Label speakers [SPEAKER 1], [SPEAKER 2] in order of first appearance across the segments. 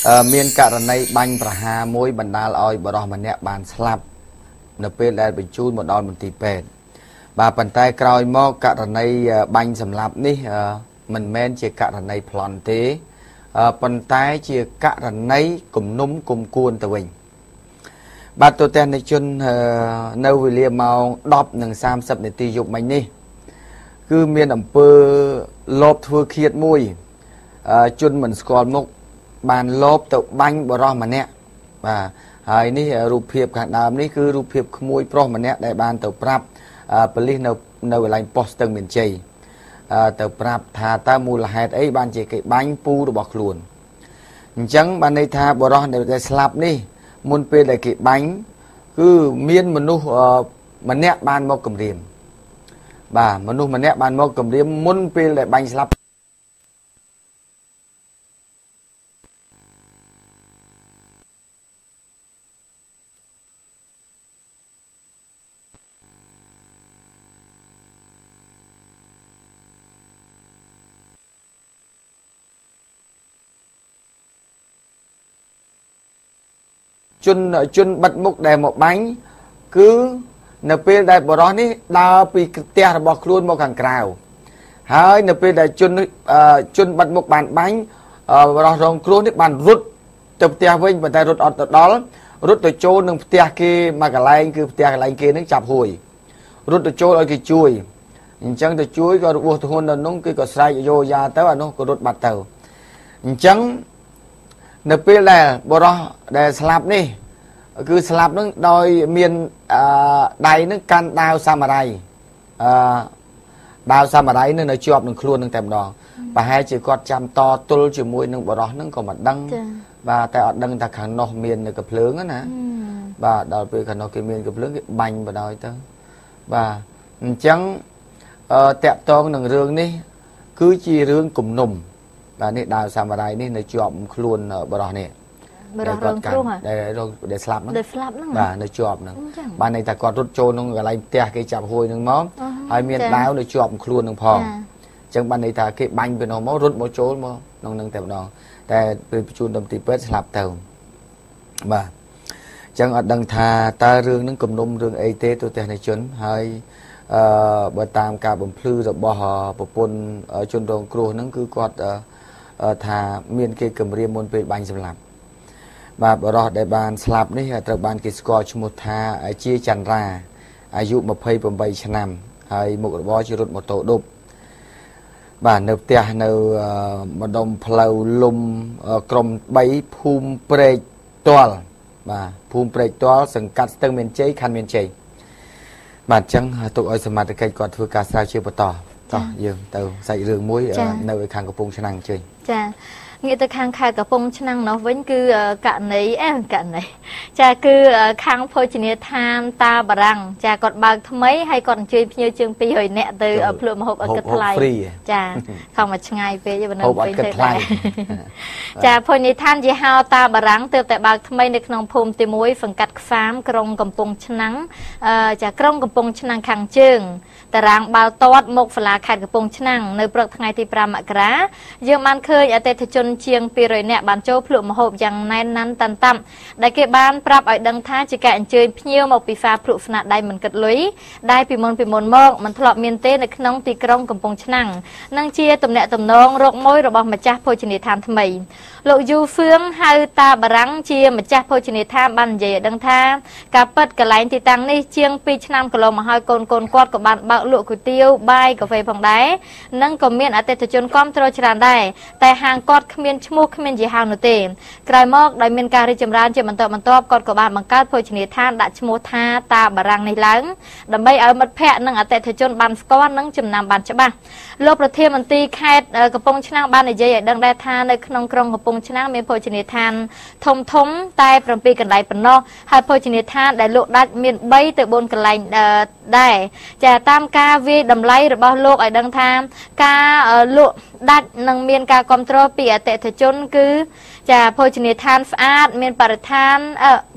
[SPEAKER 1] miền cả này banh và hà môi bản đà oi bà đo mà nẹ bàn slap nợ pê lại bình chun một đòn một tỷ pê bà bàn tay còi mò cả này banh sầm lạp ní mình men chỉ cả này plon thế bàn tay chỉ cả này cùng núm cùng cuốn tờ bình bà tôi tên này chun nâu vì liềm màu đọp nâng sam sập để tì dục mình đi cứ miền ẩm pơ lốp thua khiết mùi chun mình còn một bàn lốp tự banh bỏ ra mà nè và hai ní rụp hiệp cả đám ní cứ rụp hiệp mùi pro mà nè đại bàn tự prap peli nâu lại post từng miền chây tự prap thà ta mù là hạt ấy ban chỉ cái bánh pu được bọc luôn chẳng ban đây tha bỏ ra để slap ní muốn pe lại cái bánh cứ miên mình nu mà nè ban một cầm riềm bà mà nu mà nè ban một cầm riềm muốn pe lại bánh slap chun bật mục để một bánh cứ nợ pe đại bỏ đó ní đào bị tia bọc luôn một hàng cào hai nợ pe đại chun bật mục bàn bánh bỏ đó rong luôn ní bàn rút từ tia với bàn tay rút ở đó rút từ chỗ nâng tia kia mà cả lại cứ tia cái lại kia nó chập hồi rút từ chỗ ở cái chuối chẳng từ chuối có buộc từ hôn là nó cái có sai vô ra tới là nó có rút bật tàu chẳng nợ pe là bỏ đó để slap ní cứ slap nó đôi miền đầy nó can đào samurai đào samurai nó chọp nó luôn nó tèm đòn và hai chỉ có chăm to tul chỉ mũi nó bỏ đó nó còn mặt đăng và tại ở đăng ta khẳng nó miền nó cặp lớn á nè và đào về khẳng nó cái miền cặp lớn cái bành và đòi tới và chẳng tẹt to nó rương đi cứ chỉ rương cùng nùng và này đào samurai này nó chọp luôn ở bỏ đó này để slap nó và nó chọp nó ban này ta còn rút trôn nó lại tia cái chạm hôi nó móm hai miền đáo nó chọp luôn nó phòn chẳng ban này ta cái banh bên nó máu rút máu trốn máu nó nâng tèo đó để chun đâm tì pet slap tàu và chẳng ở đằng thà ta rương nó cầm nôm rương ấy tê tôi tên này chuẩn hai bờ tam cả bầm phư rồi bò pôn ở chun đồng cua nó cứ quạt thà miền kia cầm riêng môn về banh sầm làm và bỏ ra để bàn slap ní từ bàn cái score một tha chia chăn raอายุ27 ឆ្នាំហើយមុខរបរជារត់ម៉ូតូដប់បាទនៅផ្ទះនៅម្ដុំផ្លូវលំក្រុម3ភូមិព្រែកទាល់បាទភូមិព្រែកទាល់សង្កាត់ស្ទឹងមានជ័យខណ្ឌមានជ័យបាទអញ្ចឹងទុកឲ្យសមាជិកគាត់ធ្វើការស្រាវជ្រាវបន្តតោះយើងទៅសាច់រឿងមួយនៅខាងកំពង់ឆ្នាំងជ័យចាnghĩa từ khang khai cả phong năng nó vẫn cứ cạn này em cạn này cha cứ khang phơi chỉ tham ta bà rằng cha còn bạc mấy hay còn chơi như chương pi hồi nè từ ở phượng hộp ở cất lại cha không mà ngay về cho mình về thế này cha phơi này tham chỉ hao ta bà rằng từ tại bạc mấy được nông phum từ muối phần cắt phám krong cầm phong năng cha krong cầm phong năng khang chươngแต่รางบาลตอดมกฝลาขาดกระปงชนังในปลอกไงที่ปรามกระยังมันเคยอาเตชนเชียงปีรอยเนี่ยบานโจพลุมหอบอย่างในนั้นตันตั้มได้เก็บบ้านปรับไอ้ดังท่าจิกะอันเชิญเพี้ยวมาปีฟ้าพลุฝนาได้เหมือนกัดลุยได้ปีมนมอกมันทะเลาะเมียนเต้ในขนมตีกรงกระปงชนังนั่งเชียตุ่มเนี่ยตุ่มน้องรกม้อยระบำมาจ้าโพชินีทานทำไมโลยูเฟืองไฮตาบรังเชียมาจ้าโพชินีทานบันใหญ่ดังท่ากาเปิดกระไหลตีตังนี่เชียงปีชนำกะลมาหอยโกนกอดกับบ้านเบาลุกุเตียวใบกาแฟผ่องได้นั่งก็เมียนอาเตจนก้อมตรชรานได้แต่หางกอดขมิ้นชมูกขมิ้นจีฮาวนุเตมกลายมอกได้เมียนการิจมรานเจมันตอบกอดกับบานบังการโพชนีท่านดัชโมธาตาบรังในหลังดำใบเอามัดแพะนั่งอาเตจนบันก้อนนั่งจำนำบันฉบับโลกประเทศมันตีแค่กระปงชนะบ้านในใจดังได้ทานในขนมกรงกระปงชนะมีโพชนีทานทมใต้ประปีกันไหลปนนอกให้โพชนีทานได้โลกดัชเมียนใบแต่บนกันไหล
[SPEAKER 2] ដែរចាតាមការវាយតម្លៃរបស់លោកឲ្យដឹងថាការលក់ដាច់នឹងមានការគ្រប់គ្រងពីអតិថិជនគឺចាភោជនីយដ្ឋានស្អាតមានបរិស្ថាន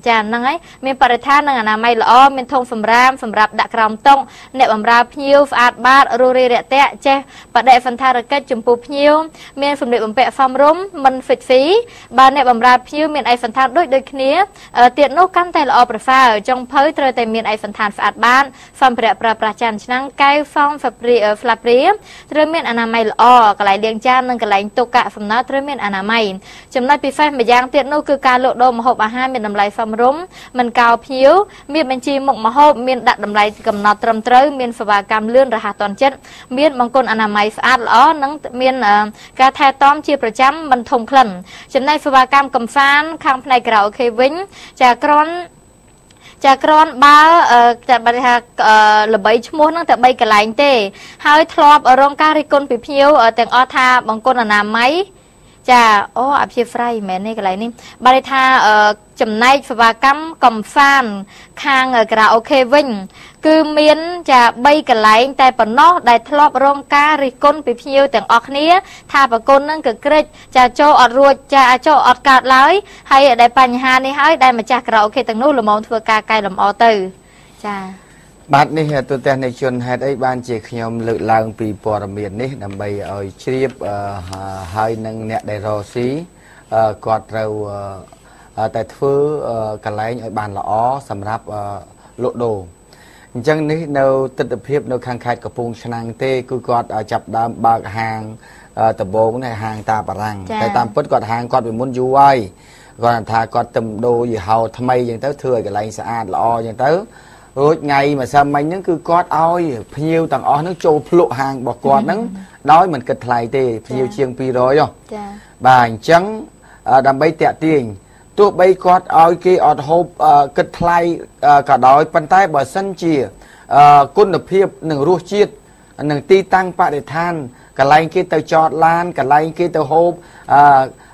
[SPEAKER 2] ចាហ្នឹងហើយមានបរិស្ថាននិងអនាម័យល្អមានធុងសម្រាមសម្រាប់ដាក់ក្រោមតុអ្នកបម្រើភ្ញៀវស្អាតបាតរស់រាយរាក់ទាក់ចេះបដិសណ្ឋារកិច្ចចំពោះភ្ញៀវមានសម្លៀកបំពាក់សមរម្យមិនហ្វិតហ្វីបើអ្នកបម្រើភ្ញៀវមានឯកសណ្ឋានដូចគ្នាទៀតនោះកាន់តែល្អប្រសើរចុងភៅត្រូវតែមានឯកសណ្ឋានស្អាតបាតសម្ភារៈប្រើប្រាស់ចានឆ្នាំងកែវហ្វមហ្វ្លាព្រាត្រូវមានអនាម័យល្អកន្លែងលាងចាននិងកន្លែងទុកកាកសំណល់ត្រូវមានអនាម័យចំណុចពិសេសម្យ៉ាងទៀតនោះគឺការលក់ដូរម្ហូបអាហារមានតម្លៃសមរម្យមិនកោភ្ញៀវមានបញ្ជីមុខម្ហូបមានដាក់តម្លៃកំណត់ត្រឹមត្រូវមានសេវាកម្មលឿនរហ័សទាន់ចិត្តមានបង្គន់អនាម័យស្អាតល្អនិងមានការថែទាំជាប្រចាំមិនធំក្លិនចំណែកសេវាកម្មកំសាន្តខាងផ្នែកក្រៅអូខេវិញចាក្រនបើតែបើថាល្បីឈ្មោះហ្នឹងតែ3កន្លែងទេហើយធ្លាប់រងការរិះគន់ពីភ្ញៀវទាំងអស់ថាបង្គន់អនាម័យចាអូអភិស្រ័យមែនទេកន្លែងនេះបើថាចំណែកសេវាកម្មកំសាន្តខាងក្រៅអូខេវិញគឺមានចា3កន្លែងតែប៉ុណ្ណោះដែលធ្លាប់រងការរិះគន់ពីភ្ញៀវទាំងអស់គ្នាថាបង្គន់នឹងក៏ក្រិចចាចូលអត់រួចចាចូលអត់កើតឡើយហើយដែលបញ្ហានេះហើយដែលម្ចាស់ក្រៅអូខេទាំងនោះល្មមធ្វើការកែលម្អទៅចា
[SPEAKER 1] បាទនេះទូទស្សនិកជនហេតុអីបានជាខ្ញុំលើកឡើងពីព័ត៌មាននេះដើម្បីឲ្យជ្រាបហើយនឹងអ្នកដែលរកស៊ីគាត់ត្រូវតែធ្វើកន្លែងឲ្យបានល្អសម្រាប់លក់ដូរអញ្ចឹងនេះនៅទស្សនវិជ្ជានៅខាងខេត្តកំពង់ឆ្នាំងទេគឺគាត់ចាប់ដើមបើកហាងដំបងនេះហាងតាបារាំងតែតាមពិតគាត់ហាងគាត់ពីមុនយូរហើយគាត់ថាគាត់ទំដូរយីហោថ្មីអញ្ចឹងទៅធ្វើឲ្យកន្លែងស្អាតល្អអញ្ចឹងទៅរួចថ្ងៃម្សិលមិញហ្នឹងគឺគាត់ឲ្យភ្ញៀវទាំងអស់ហ្នឹងចូលភ្លក់ហាងរបស់គាត់ហ្នឹងដោយមិនគិតថ្លៃទេភ្ញៀវជាង200ចាបាទអញ្ចឹងដើម្បីតាក់ទាញទោះបីគាត់ឲ្យគេអត់ហូបគិតថ្លៃក៏ដោយប៉ុន្តែបើសិនជាគុណភាពនិងរសជាតិនិងទីតាំងបរិស្ថានកន្លែងគេទៅចតឡានកន្លែងគេទៅហូប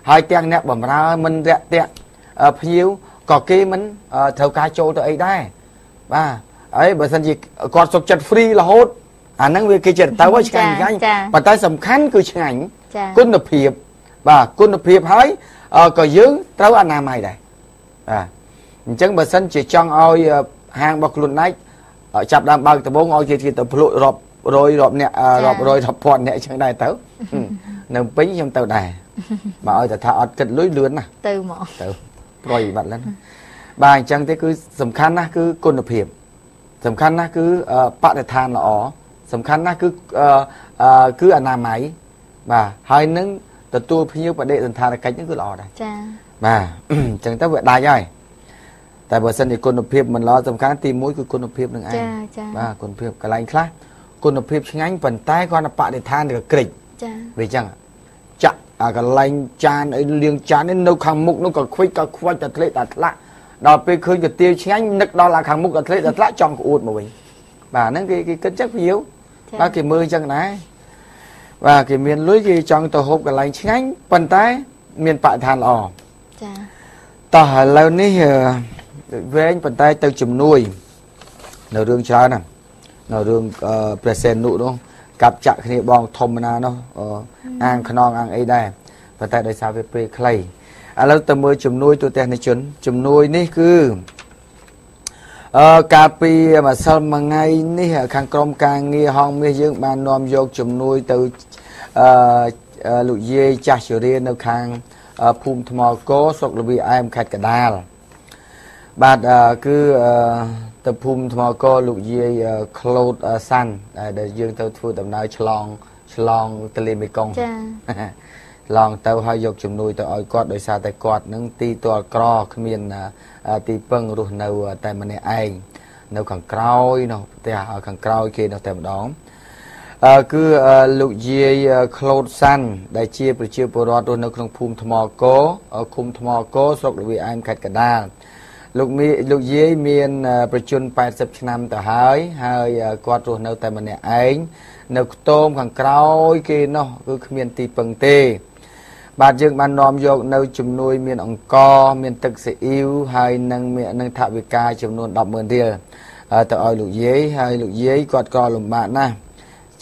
[SPEAKER 1] ហើយទាំងអ្នកបម្រើមិនរាក់ទាក់ភ្ញៀវក៏គេមិនត្រូវការចូលទៅអីដែរបាទហើយបើសិនជាគាត់សុខចិត្ត free រហូតអាហ្នឹងវាគេចិត្តទៅឆ្ងាញ់ប៉ុន្តែសំខាន់គឺឆ្ងាញ់គុណភាពបាទគុណភាពហើយក៏យើងត្រូវអនាម័យដែរបាទអញ្ចឹងបើសិនជាចង់ឲ្យហាងរបស់ខ្លួនឯងចាប់ដើមបើកដំបូងឲ្យគេទៅភ្លក់រាប់រយរាប់អ្នករាប់រយរាប់ពាន់អ្នកអញ្ចឹងដែរទៅនៅពេញខ្ញុំទៅដែរបើឲ្យតែថាអត់គិតលុយលឿនណា
[SPEAKER 2] ទៅមក
[SPEAKER 1] ទៅប្រយបាត់ឡើងបាទអញ្ចឹងទេគឺសំខាន់ណាស់គឺគុណភាពសំខាន់ណាស់គឺបរិស្ថានល្អសំខាន់ណាស់គឺអនាម័យបាទហើយនឹងទទួលភ្ញៀវបដិសណ្ឋារកិច្ចហ្នឹងគឺល្អដែរ
[SPEAKER 2] ចា
[SPEAKER 1] បាទអញ្ចឹងទៅវាដាច់ហើយតែបើសិនជាគុណភាពមិនល្អសំខាន់ទី1គឺគុណភាពនឹងឯងបាទគុណភាពកន្លែងខ្លះគុណភាពឆ្ងាញ់ប៉ុន្តែគាត់បរិស្ថានក៏ក្រិច
[SPEAKER 2] ចា
[SPEAKER 1] វាអញ្ចឹងចាក់កន្លែងចានអីលាងចាននេះនៅខាងមុខនោះក៏ខ្វិចក៏ខ្វាច់តែធ្លេកតែថ្លាក់ដល់ពេលឃើញកាទៀវឆ្ងាញ់នឹកដល់ខាងមុខក៏ធ្លេកតែថ្លាក់ចង់ក្អួតមកវិញបាទហ្នឹងគេគិតចឹងភ្ញៀវបាទគេមើលចឹងដែរបាទគេមានលុយគេចង់ទៅហូបកន្លែងឆ្ងាញ់ប៉ុន្តែមានបរិស្ថានល្អ
[SPEAKER 2] ចា
[SPEAKER 1] តោះឥឡូវនេះវែងប៉ុន្តែទៅជំនួយនៅរឿងច្រើនណាស់នៅរឿងព្រះសេនុនោះកាប់ចាក់គ្នាបងធម្មតានោះអាងខ្នងអាងអីដែរប៉ុន្តែដោយសារវាពេលខ្លីឥឡូវទៅមើលជំនួយទូទាំងនិជនជំនួយនេះគឺកាលពីម្សិលមួយថ្ងៃនេះខាងក្រមការងារហងមាសយើងបាននាំយកជំនួយទៅលោកយាយចាស់ជរានៅខាងភូមិថ្មកោស្រុកលវីអែមខេត្តកណ្ដាលបាទគឺទៅភូមិថ្មកោលោកយាយក្លូតសាន់ដែលយើងទៅធ្វើដំណើរឆ្លងទន្លេមេគង្គ
[SPEAKER 2] ចា
[SPEAKER 1] ឡងទៅហើយយកជំនួយទៅឲ្យគាត់ដោយសារតែគាត់នឹងទីទាល់ក្រគ្មានទីពឹងរស់នៅតែម្នាក់ឯងនៅខាងក្រោយនោះផ្ទះខាងក្រោយគេនោះតែម្ដងគឺលោកយាយក្លូតសាន់ដែលជាប្រជាពលរដ្ឋរស់នៅក្នុងភូមិថ្មកោឃុំថ្មកោស្រុកលវីអែមខេត្តកណ្ដាលលោកយាយមានប្រជជន80ឆ្នាំទៅហើយគាត់រស់នៅតែម្នាក់ឯងនៅខ្ទមខាងក្រោយគេនោះគឺគ្មានទីពឹងទេបាទយើងបាននាំយកនៅជំនួយមានអង្ករមានទឹកស៊ីអ៊ីវហើយនឹងថវិកាចំនួន 10,000 រៀល ទៅឲ្យលោកយាយហើយលោកយាយគាត់ក៏លំបាកណាស់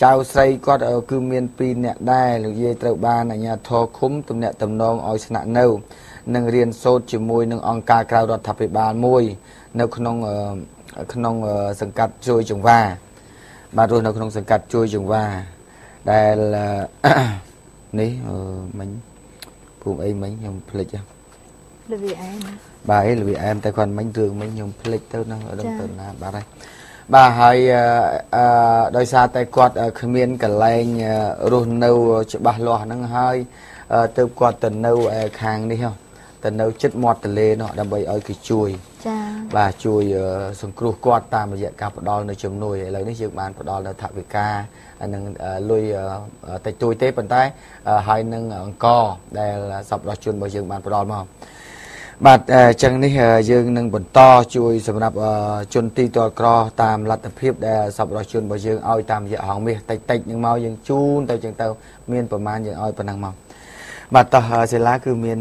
[SPEAKER 1] ចៅស្រីគាត់គឺមាន2នាក់ដែរលោកយាយត្រូវបានអាជ្ញាធរឃុំទំនាក់ទំនងឲ្យស្នាក់នៅនិងរៀនសូត្រជាមួយនឹងអង្គការក្រៅរដ្ឋាភិបាលមួយនៅក្នុងសង្កាត់ជួយចង្វាបាទរស់នៅក្នុងសង្កាត់ជួយចង្វាដែលនេះមិញភូមិអីមិញខ្ញុំភ្លេចលវីអែមបាទលវីអែមតែគាត់មិញរឿងមិញខ្ញុំភ្លេចទៅហ្នឹងអត់ដឹងទៅណាបាទហើយបាទហើយដោយសារតែគាត់គ្មានកន្លែងរស់នៅច្បាស់លាស់ហ្នឹងហើយទើបគាត់ទៅនៅខាងនេះទៅនៅចិត្តមាត់ទន្លេនោះដើម្បីឲ្យគេជួយចា៎បាទជួយសង្គ្រោះគាត់តាមរយៈការផ្ដល់នៅជំនួយឥឡូវនេះយើងបានផ្ដល់នៅថវិកានិងលុយតិចតួចទេប៉ុន្តែហើយនឹងអង្គដែលសប្បុរសជនរបស់យើងបានផ្ដល់មកបាទអញ្ចឹងនេះយើងនឹងបន្តជួយសម្រាប់ជនទីទ័លក្រតាមលទ្ធភាពដែលសប្បុរសជនរបស់យើងឲ្យតាមរយៈហងមាសតិចនឹងមកយើងជូនទៅចឹងទៅមានប្រមាណយើងឲ្យប៉ុណ្ណឹងមកបាទតោះសិលាគឺមាន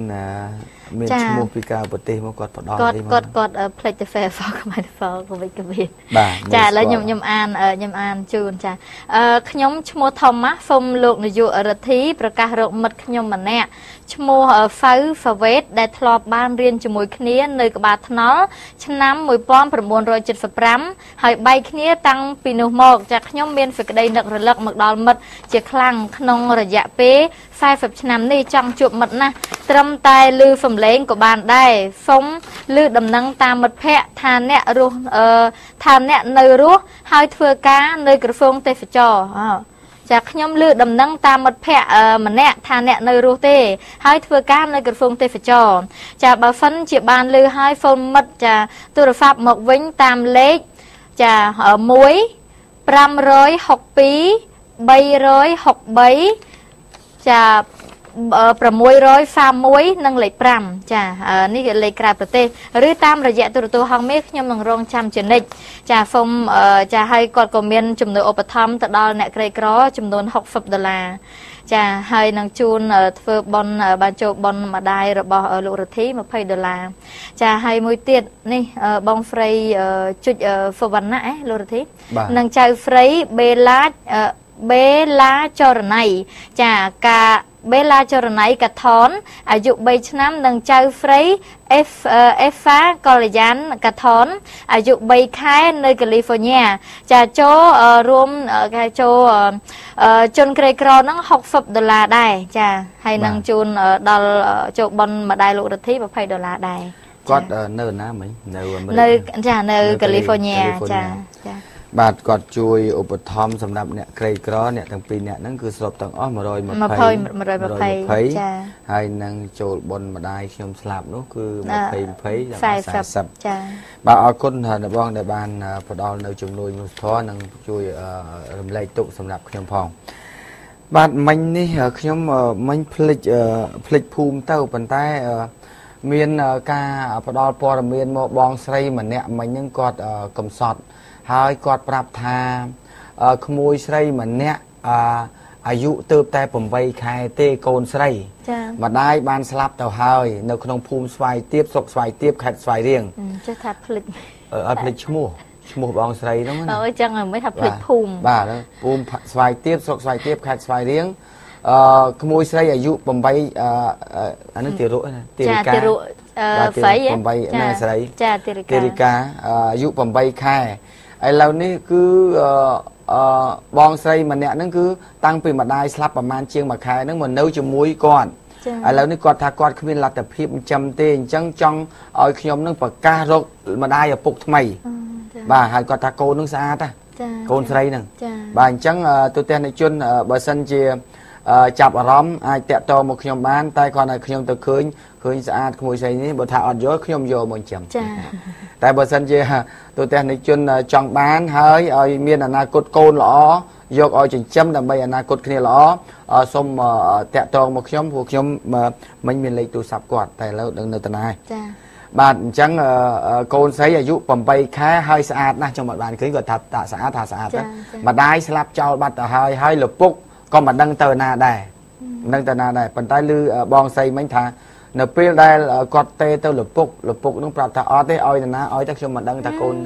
[SPEAKER 1] ឈ្មោះពីការប្រទេសមកគាត់ផ្ដល់អីមកគាត់ផ្លេចទៅ Facebook ខ្មែរក៏វិញក៏មានចាឥឡូវខ្ញុំអានជូនចាខ្ញុំឈ្មោះ Thomas សូមលោកនាយករដ្ឋាភិបាលប្រកាសរកមិត្តខ្ញុំម្នាក់ឈ្មោះ Favet ដែលធ្លាប់បានរៀនជាមួយគ្នានៅក្បាលថ្នល់ឆ្នាំ1975ហើយបែកគ្នាតាំងពីនោះមកចាខ្ញុំមានសេចក្តីនឹករលឹកមកដល់មិត្តជាខ្លាំងក្នុងរយៈពេល40ឆ្នាំនេះចង់ជួបមិត្តណាស់ត្រឹមតែឮសំឡេងក៏បានដែរសូមឮដំណឹងតាមមិត្តភ័ក្តិថាអ្នកនៅរស់ហើយធ្វើការនៅក្រសួងទេសចរចាខ្ញុំឮដំណឹងតាមមិត្តភ័ក្តិម្នាក់ថាអ្នកនៅរស់ទេហើយធ្វើការនៅក្រសួងទេសចរចាបើសិនជាបានឮហើយហ្វូនមិត្តចាទូរស័ព្ទមកវិញតាមលេខចា1 562 363ចា631និងលេខ5ចានេះលេខក្រៅប្រទេសឬតាមរយៈទូរទស្សន៍ហងមាសខ្ញុំនឹងរងចាំជានិច្ចចាសូមចាឲ្យគាត់ក៏មានចំនួនឧបត្ថម្ភទៅដល់អ្នកក្រីក្រចំនួន$60ចាហើយនឹងជូនធ្វើបន់បានចូលបន់ម្ដាយរបស់លោករទ្ធី$20ចាហើយមួយទៀតនេះបងស្រីជុចហ្វវណ្ណៈលោករទ្ធីនិងចៅស្រីបេឡាចរណៃចាកាបេឡាចរណៃកាថនអាយុ3ឆ្នាំនិងចៅស្រីអេហ្វាកល្យានកាថនអាយុ3ខែនៅកាលីហ្វ័រញ៉ាចាចូលរួមគេចូលជនក្រីក្រហ្នឹង$60ដែរចាហើយនឹងជូនដល់ចូលបន់ម្ដាយលោករទ្ធី$20ដែរគាត់នៅណាមិញនៅចានៅកាលីហ្វ័រញ៉ាចាបាទគាត់ជួយឧបត្ថម្ភសម្រាប់អ្នកក្រីក្រអ្នកទាំងពីរអ្នកហ្នឹងគឺស្របទាំងអស់120ចាហើយនឹងចូលបុណ្យម្ដាយខ្ញុំស្លាប់នោះគឺ2040ចាបាទអរគុណដល់បងដែលបានផ្ដល់នៅជំនួយមនុស្សធម៌និងជួយរំលែកទុក្ខសម្រាប់ខ្ញុំផងបាទមិញនេះខ្ញុំមិញភ្លេចភូមិទៅប៉ុន្តែមានការផ្ដល់ព័ត៌មានមកបងស្រីម្នាក់មិញហ្នឹងគាត់កំសត់ហើយគាត់ប្រាប់ថាក្មួយស្រីម្នាក់អាយុទៅតែ8ខែទេកូនស្រីម្ដាយបានស្លាប់ទៅហើយនៅក្នុងភូមិស្វាយទៀបស្រុកស្វាយទៀបខេត្តស្វាយរៀងចេះថាភ្លេចអត់ភ្លេចឈ្មោះបងស្រីហ្នឹងណាអញ្ចឹងមិនថាភ្លេចភូមិបាទភូមិស្វាយទៀបស្រុកស្វាយទៀបខេត្តស្វាយរៀងក្មួយស្រីអាយុ8អានេះទារុណាទារិកាស្រី8ណាស្រីចាទារិកាអាយុ8ខែឥឡូវនេះគឺបងស្រីម្នាក់ហ្នឹងគឺតាំងពីម្ដាយស្លាប់ប្រហែលជាង1ខែហ្នឹងមកនៅជាមួយគាត់ឥឡូវនេះគាត់ថាគាត់គ្មានលទ្ធភាពចិញ្ចឹមទេអញ្ចឹងចង់ឲ្យខ្ញុំនឹងប្រកាសរកម្ដាយឪពុកថ្មីបាទហើយគាត់ថាកូននឹងស្អាតណាកូនស្រីហ្នឹងបាទអញ្ចឹងទូទាំងអ្នកជនបើសិនជាចាប់អារម្មណ៍អាចតាក់ទងមកខ្ញុំបានតែគាត់ឲ្យខ្ញុំទៅឃើញស្អាតក្មួយស្រីនេះបើថាអត់យកខ្ញុំយកមកចិញ្ចឹមតែបើសិនជាទូទាំងអ្នកជនចង់បានហើយឲ្យមានអនាគតកូនល្អយកឲ្យចិញ្ចឹមដើម្បីអនាគតគ្នាល្អសូមតាក់ទងមកខ្ញុំព្រោះខ្ញុំមិញមានលេខទូរស័ព្ទគាត់តែឥឡូវដឹងនៅតាណាចាបាទអញ្ចឹងកូនស្រីអាយុ8ខែហើយស្អាតណាស់ខ្ញុំអត់បានឃើញគាត់ថាស្អាតម្ដាយស្លាប់ចោលបាត់ទៅហើយលពុកក៏មិនដឹងទៅណាដែរប៉ុន្តែឮបងស្រីមិញថានៅពេលដែលគាត់ទេទៅលពុកនឹងប្រាប់ថាអត់ទេឲ្យណាឲ្យតែខ្ញុំមិនដឹងថាកូន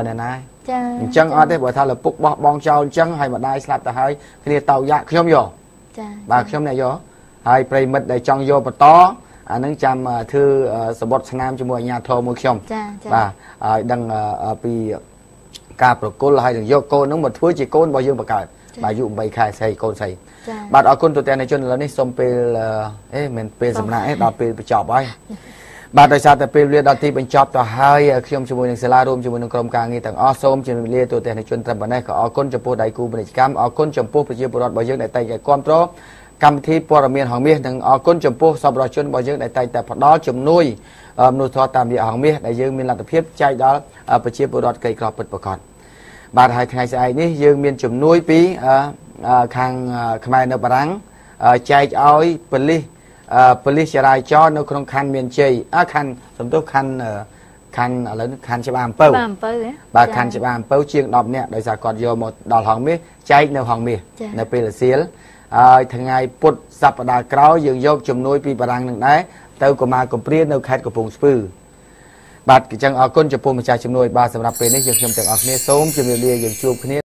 [SPEAKER 1] nè này
[SPEAKER 2] Chà.
[SPEAKER 1] chân ở đây bởi thà là bục bọ bong trâu chân hay mà đai slap ta hơi khi tàu dạ không vô
[SPEAKER 2] Chà.
[SPEAKER 1] bà không này vô hay pray mật để trong vô mà to nâng chăm thư sờ bọt nam cho mùa nhà thô mua không
[SPEAKER 2] Chà.
[SPEAKER 1] bà đăng bị cà pro cô hay đừng vô cô nó một thứ chỉ côn bao nhiêu bà cả bà dụ bày khai xây côn xây bà ở côn tụi tên này cho nên là này xong pel mình pel sầm nãy đọc pel bị chọc ấy bà tại sao tại pel đọc thì bên chọc tao hai khi ông cho mùi sẽ la rôm cho mùi cầm càng nghe tầng awesome cho nên tụi tên này chuyên tâm bản này có ở côn trong phố đại cụ bên cam ở côn trong phố bây giờ bộ bao nhiêu đại tay cái con tró cầm thi bò miền hoàng miền thằng ở côn trong phố sau đó chuyên bao nhiêu đại tay tại đó chùm nuôi nuôi thọ tạm địa hoàng miền đại dương miền là tập hiệp chạy đó bây giờ bộ cây cọp bật bật còn bà hai ngày sai ní dương miền chùm nuôi pí khang khai nợ bảng chạy oi police chạy cho nó không khăn miền chơi khăn sớm tốt khăn lớn khăn sẽ bàn pâu bà khăn sẽ bàn pâu chiên đọp nè đời sao còn vô một đòn hoàng miền chạy nợ hoàng miền nợ pê là xíu thằng ngày put sập đà cáo dương vô chùm nuôi pi bảng đằng đấy tao của mà của priên đâu khai của vùng spư bạt cái chân ở con chụp một chai chụp nuôi ba sầm nạp về đấy chụp chụpจากออกเนี่ยส้มchụpเรียอย่างchụpเนี่ย